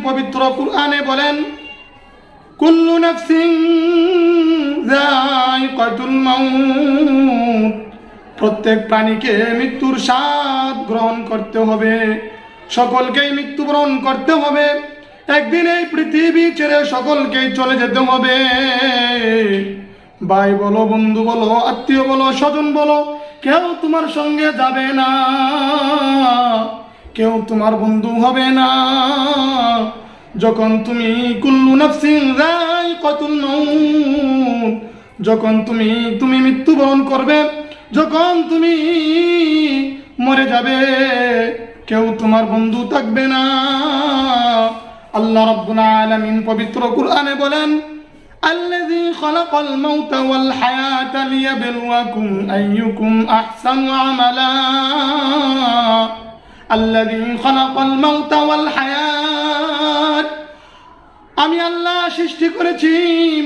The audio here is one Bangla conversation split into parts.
পবিত্র কুরআনে বলেন, কুল্লু নাফসিন যায়িকাতুল মাউত, প্রত্যেক প্রাণীকে মৃত্যুর স্বাদ গ্রহণ করতে হবে, সকলকেই মৃত্যুবরণ করতে হবে। একদিন এই পৃথিবী ছেড়ে সকলকেই চলে যেতে হবে। ভাই বলো, বন্ধু বলো, আত্মীয় বলো, স্বজন বলো, কেউ তোমার সঙ্গে যাবে না, কেউ তোমার বন্ধু হবে না। যখন তুমি কুল্লু নাফসিন যায়িকাতুল মাউত, যখন তুমি মৃত্যুবরণ করবে, যখন তুমি মরে যাবে, কেউ তোমার বন্ধু থাকবে না। আল্লাহ রাব্বুল আলামিন পবিত্র কুরআনে বলেন, আল্লাযী খালাকাল মাউতা ওয়াল হায়াতা লিয়াবলুয়াকুম আইয়ুকুম আহসানু আমালা। আল্লাযী খালাকাল মাউতা ওয়াল হায়াত, আমি আল্লাহ সৃষ্টি করেছি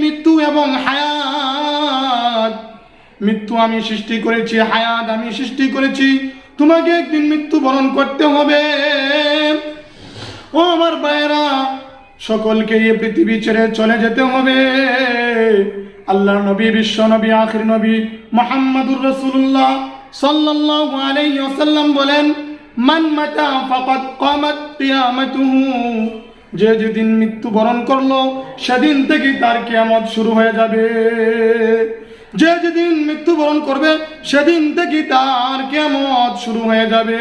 মৃত্যু এবং হায়াত। মৃত্যু আমি সৃষ্টি করেছি, হায়াত আমি সৃষ্টি করেছি। তোমাকে একদিন মৃত্যুবরণ করতে হবে। ও আমার ভাইয়েরা, সকলকে এই পৃথিবী ছেড়ে চলে যেতে হবে। আল্লাহর নবী, বিশ্ব নবী, আখির নবী মুহাম্মদুর রাসূলুল্লাহ সাল্লাল্লাহু আলাইহি ওয়াসাল্লাম বলেন, মান মাতা ফাকাদ কামাত কিয়ামাতুহু, যে যেদিন মৃত্যুবরণ করলো সেদিন থেকে তার কিয়ামত শুরু হয়ে যাবে। যে যেদিন মৃত্যুবরণ করবে সেদিন থেকে তার কিয়ামত শুরু হয়ে যাবে।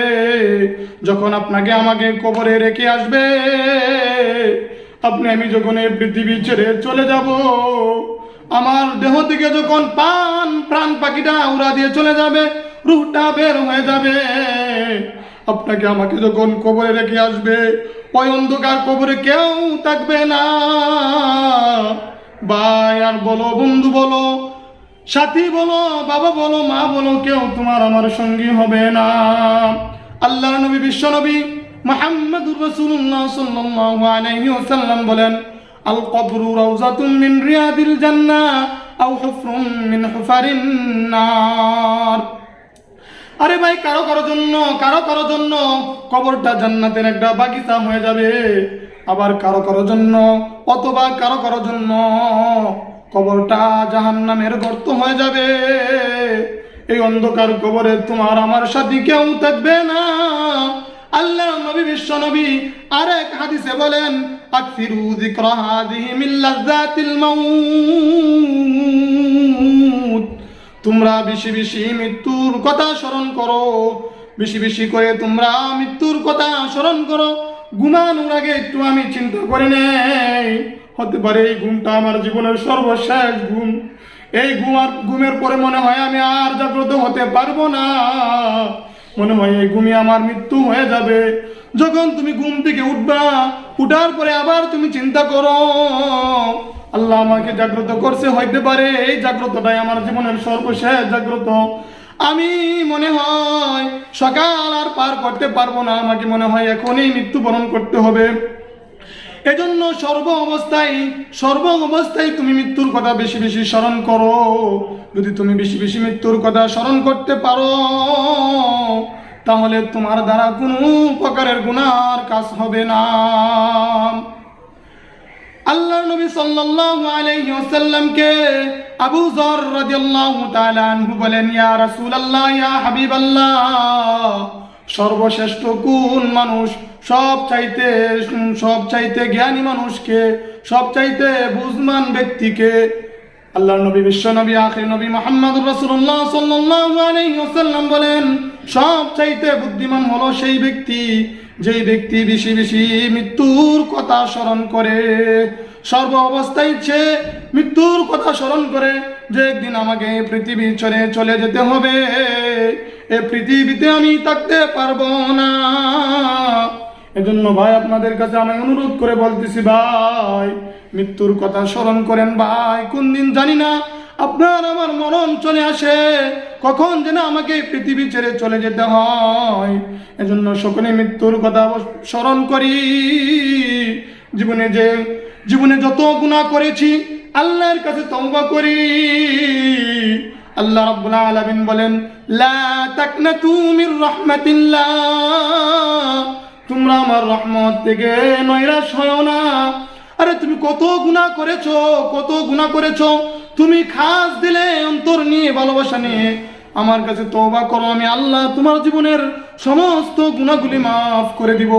যখন আপনাকে আমাকে কবরে রেখে আসবে, আমি যখন এই পৃথিবী ছেড়ে চলে যাব, আমার দেহ থেকে যখন প্রাণ পাখিটা উড়া দিয়ে চলে যাবে, রূহটা বের হয়ে যাবে, আপনাকে আমাকে যখন কবরে রেখে আসবে, ওই অন্ধকার কবরে কেউ থাকবে না। ভাই আর বলো, বন্ধু বলো, সাথী বলো, বাবা বলো, মা বলো, কেউ তোমার আমার সঙ্গী হবে না। আল্লাহর নবী, বিশ্ব নবী মুহাম্মদুর রাসূলুল্লাহ সাল্লাল্লাহু আলাইহি ওয়াসাল্লাম বলেন, আল কবরু রাউযাতুম মিন রিয়াদিল জান্নাহ আও হুফরুম মিন হুফারিন নার। আরে ভাই, কারো কারো জন্য কবরটা জান্নাতের একটা বাগিচা হয়ে যাবে, আবার কারো জন্য, অথবা কারো জন্য কবরটা জাহান্নামের গর্ত হয়ে যাবে। এই অন্ধকার কবরে তোমার আমার সাথে কেউ থাকবে না। আল্লাহ নবী, বিশ্ব নবী আরেক হাদিসে বলেন, আকসিরু যিকরা হাযিহি মিন লাযযাতিল মাউত, তোমরা বেশি বেশি মৃত্যুর কথা স্মরণ করো, বেশি বেশি করে তোমরা মৃত্যুর কথা স্মরণ করো। ঘুমানোর আগে একটু আমি চিন্তা করে নেই, হতে পারে এই ঘুমটা আমার জীবনের সর্বশেষ ঘুম। এই ঘুমের পরে মনে হয় আমি আর জাগ্রত হতে পারবো না, মনে হয় এই ঘুমে আমার মৃত্যু হয়ে যাবে। যখন তুমি ঘুম থেকে উঠবা, উঠার পরে আবার তুমি চিন্তা করো, আল্লাহ আমাকে জাগ্রত করছে, হইতে পারে এই জাগ্রতটাই আমার জীবনের সর্বশেষ জাগ্রত। আমি মনে হয় সকাল আর পার করতে পারবো না, আমাকে মনে হয় এখনই মৃত্যুবরণ করতে হবে। এজন্য সর্ব অবস্থায় তুমি মৃত্যুর কথা বেশি বেশি স্মরণ করো। যদি তুমি বেশি বেশি মৃত্যুর কথা স্মরণ করতে পারো, তাহলে তোমার দ্বারা কোনো প্রকারের গুনার কাজ হবে না। আল্লাহর নবী সাল্লাল্লাহু আলাইহি ওয়াসাল্লামকে আবু যর রাদিয়াল্লাহু তাআলা আনহু বলেন, ইয়া রাসূলুল্লাহ, ইয়া হাবিবাল্লাহ, সর্বশ্রেষ্ঠ কোন মানুষ? সবচাইতে জ্ঞানী মানুষকে, সবচাইতে বুঝমান ব্যক্তিকে? আল্লাহর নবী, বিশ্ব নবী, আখির নবী মুহাম্মদুর রাসূলুল্লাহ সাল্লাল্লাহু আলাইহি ওয়াসাল্লাম বলেন, সবচাইতে বুদ্ধিমান হলো সেই ব্যক্তি, যেই ব্যক্তি বেশি বেশি মৃত্যুর কথা স্মরণ করে। সর্ব অবস্থায় সে মৃত্যুর কথা স্মরণ করে যে একদিন আমাকে এই পৃথিবী ছেড়ে চলে যেতে হবে, এই পৃথিবীতে আমি থাকতে পারবো না। এজন্য ভাই, আপনাদের কাছে আমি অনুরোধ করে বলতেছি, ভাই মৃত্যুর কথা স্মরণ করেন। ভাই, কোন দিন জানি না আপনার আমার মরণ চলে আসে, কখন যেন আমাকে এই পৃথিবী ছেড়ে চলে যেতে হয়। এজন্য সকলে মৃত্যুর কথা স্মরণ করি। জীবনে যত গুনাহ করেছি আল্লাহর কাছে তওবা করি। আল্লাহ রাব্বুল আলামিন বলেন, লা তাকনাতু মির রাহমাতিল্লাহ, তোমরা আমার রহমত থেকে নৈরাশ হয় না। আরে তুমি কত গুনাহ করেছো, কত গুনাহ করেছো, তুমি খাস দিলে অন্তর নিয়ে ভালোবাসা নিয়ে আমার কাছে তওবা করো, আমি আল্লাহ তোমার জীবনের সমস্ত গুনাহগুলি মাফ করে দিব।